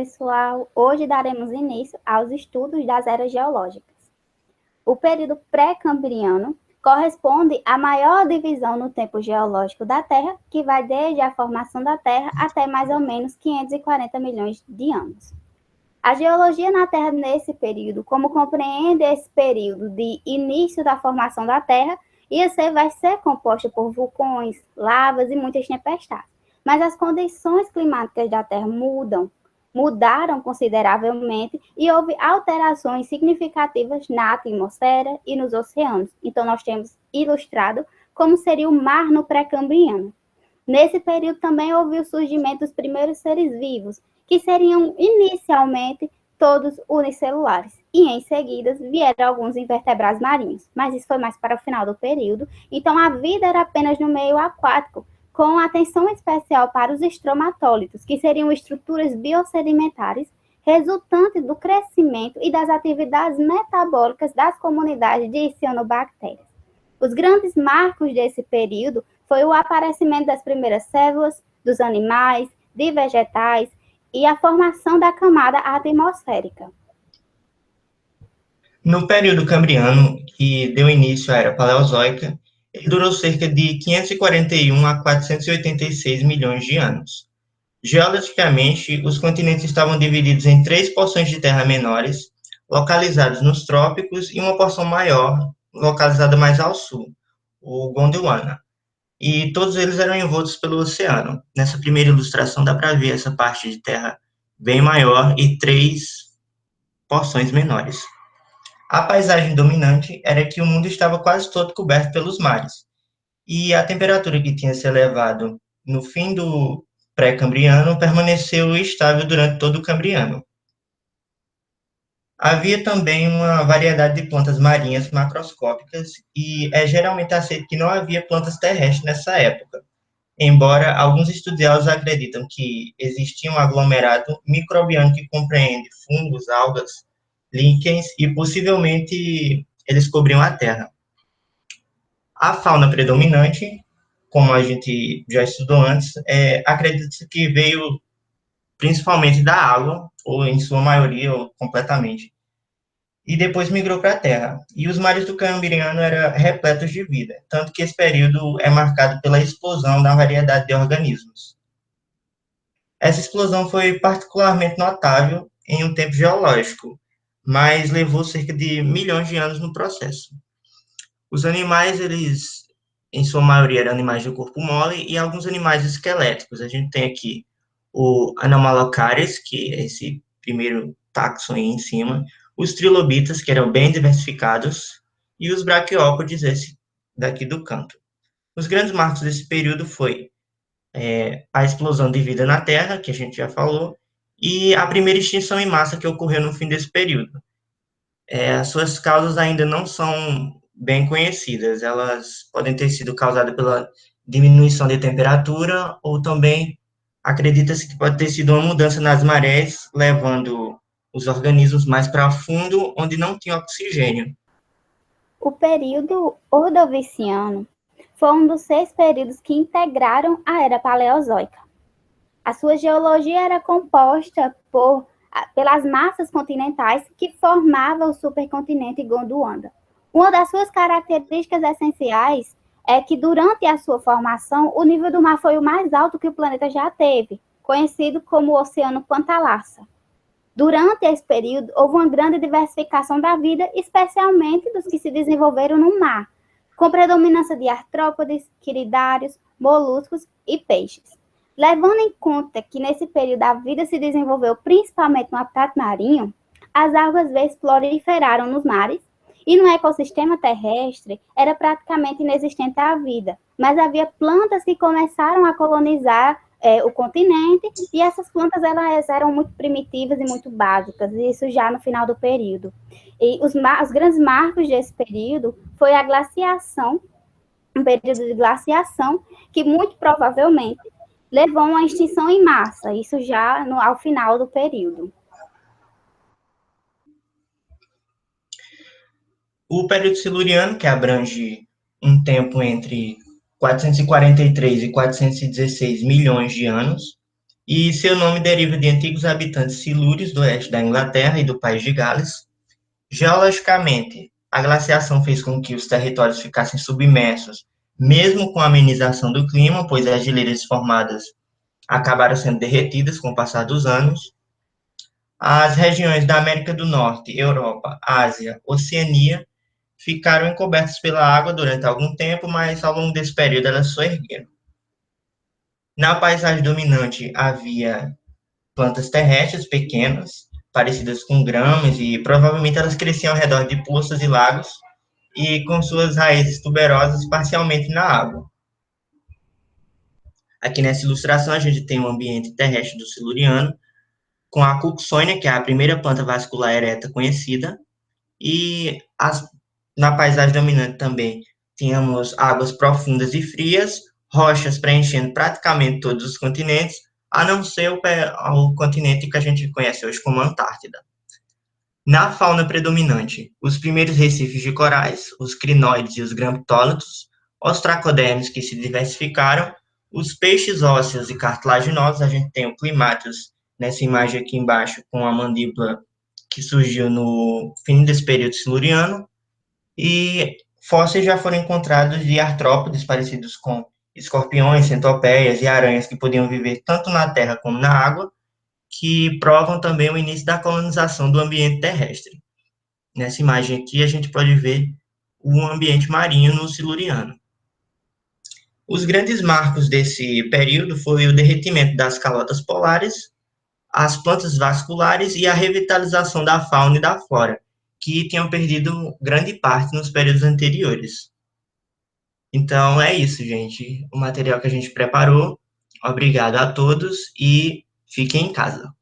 pessoal! Hoje daremos início aos estudos das eras geológicas. O período pré-cambriano corresponde à maior divisão no tempo geológico da Terra, que vai desde a formação da Terra até mais ou menos 540 milhões de anos. A geologia na Terra nesse período, como compreende esse período de início da formação da Terra, vai ser composta por vulcões, lavas e muitas tempestades. Mas as condições climáticas da Terra mudaram consideravelmente e houve alterações significativas na atmosfera e nos oceanos. Então, nós temos ilustrado como seria o mar no pré-cambriano. Nesse período também houve o surgimento dos primeiros seres vivos, que seriam inicialmente todos unicelulares, e em seguida vieram alguns invertebrados marinhos, mas isso foi mais para o final do período, então a vida era apenas no meio aquático, com atenção especial para os estromatólitos, que seriam estruturas biosedimentares resultantes do crescimento e das atividades metabólicas das comunidades de cianobactérias. Os grandes marcos desse período foi o aparecimento das primeiras células, dos animais, de vegetais e a formação da camada atmosférica. No período cambriano, que deu início à Era Paleozoica, ele durou cerca de 541 a 486 milhões de anos. Geologicamente, os continentes estavam divididos em 3 porções de terra menores, localizados nos trópicos, e uma porção maior, localizada mais ao sul, o Gondwana. E todos eles eram envoltos pelo oceano. Nessa primeira ilustração dá para ver essa parte de terra bem maior e 3 porções menores. A paisagem dominante era que o mundo estava quase todo coberto pelos mares, e a temperatura que tinha se elevado no fim do pré-cambriano permaneceu estável durante todo o cambriano. Havia também uma variedade de plantas marinhas macroscópicas, e é geralmente aceito que não havia plantas terrestres nessa época, embora alguns estudiosos acreditam que existia um aglomerado microbiano que compreende fungos, algas, líquens e possivelmente eles cobriam a Terra. A fauna predominante, como a gente já estudou antes, acredita-se que veio principalmente da água, ou em sua maioria, ou completamente, e depois migrou para a Terra. E os mares do Cambriano eram repletos de vida, tanto que esse período é marcado pela explosão da variedade de organismos. Essa explosão foi particularmente notável em um tempo geológico, mas levou cerca de milhões de anos no processo. Os animais, eles, em sua maioria, eram animais de corpo mole e alguns animais esqueléticos. A gente tem aqui o Anomalocaris, que é esse primeiro táxon aí em cima, os trilobitas, que eram bem diversificados, e os braquiópodes, esse daqui do canto. Os grandes marcos desse período foi a explosão de vida na Terra, que a gente já falou, e a primeira extinção em massa que ocorreu no fim desse período. As suas causas ainda não são bem conhecidas, elas podem ter sido causadas pela diminuição de temperatura, ou também acredita-se que pode ter sido uma mudança nas marés, levando os organismos mais para fundo, onde não tinha oxigênio. O período Ordoviciano foi um dos 6 períodos que integraram a Era Paleozoica. A sua geologia era composta pelas massas continentais que formavam o supercontinente Gondwana. Uma das suas características essenciais é que, durante a sua formação, o nível do mar foi o mais alto que o planeta já teve, conhecido como o Oceano Pantalassa. Durante esse período, houve uma grande diversificação da vida, especialmente dos que se desenvolveram no mar, com predominância de artrópodes, quiridários, moluscos e peixes. Levando em conta que nesse período a vida se desenvolveu principalmente no habitat marinho, as algas verdes proliferaram nos mares e no ecossistema terrestre era praticamente inexistente a vida, mas havia plantas que começaram a colonizar o continente, e essas plantas elas eram muito primitivas e muito básicas, isso já no final do período. E os grandes marcos desse período foi a glaciação, um período de glaciação que muito provavelmente levou a uma extinção em massa, isso já ao final do período. O período siluriano, que abrange um tempo entre 443 e 416 milhões de anos, e seu nome deriva de antigos habitantes silúrios do oeste da Inglaterra e do país de Gales. Geologicamente, a glaciação fez com que os territórios ficassem submersos, mesmo com a amenização do clima, pois as geleiras formadas acabaram sendo derretidas com o passar dos anos. As regiões da América do Norte, Europa, Ásia, Oceania ficaram encobertas pela água durante algum tempo, mas ao longo desse período elas só ergueram. Na paisagem dominante havia plantas terrestres pequenas, parecidas com gramas, e provavelmente elas cresciam ao redor de poças e lagos, e com suas raízes tuberosas parcialmente na água. Aqui nessa ilustração a gente tem um ambiente terrestre do Siluriano, com a Cooksonia, que é a primeira planta vascular ereta conhecida, e na paisagem dominante também tínhamos águas profundas e frias, rochas preenchendo praticamente todos os continentes, a não ser o continente que a gente conhece hoje como Antártida. Na fauna predominante, os primeiros recifes de corais, os crinoides e os gramptólitos, os tracodermes que se diversificaram, os peixes ósseos e cartilaginosos, a gente tem o climáteos nessa imagem aqui embaixo com a mandíbula que surgiu no fim desse período siluriano, e fósseis já foram encontrados de artrópodes parecidos com escorpiões, centopeias e aranhas que podiam viver tanto na terra como na água, que provam também o início da colonização do ambiente terrestre. Nessa imagem aqui, a gente pode ver o ambiente marinho no Siluriano. Os grandes marcos desse período foi o derretimento das calotas polares, as plantas vasculares e a revitalização da fauna e da flora, que tinham perdido grande parte nos períodos anteriores. Então é isso, gente. O material que a gente preparou. Obrigado a todos e fiquem em casa.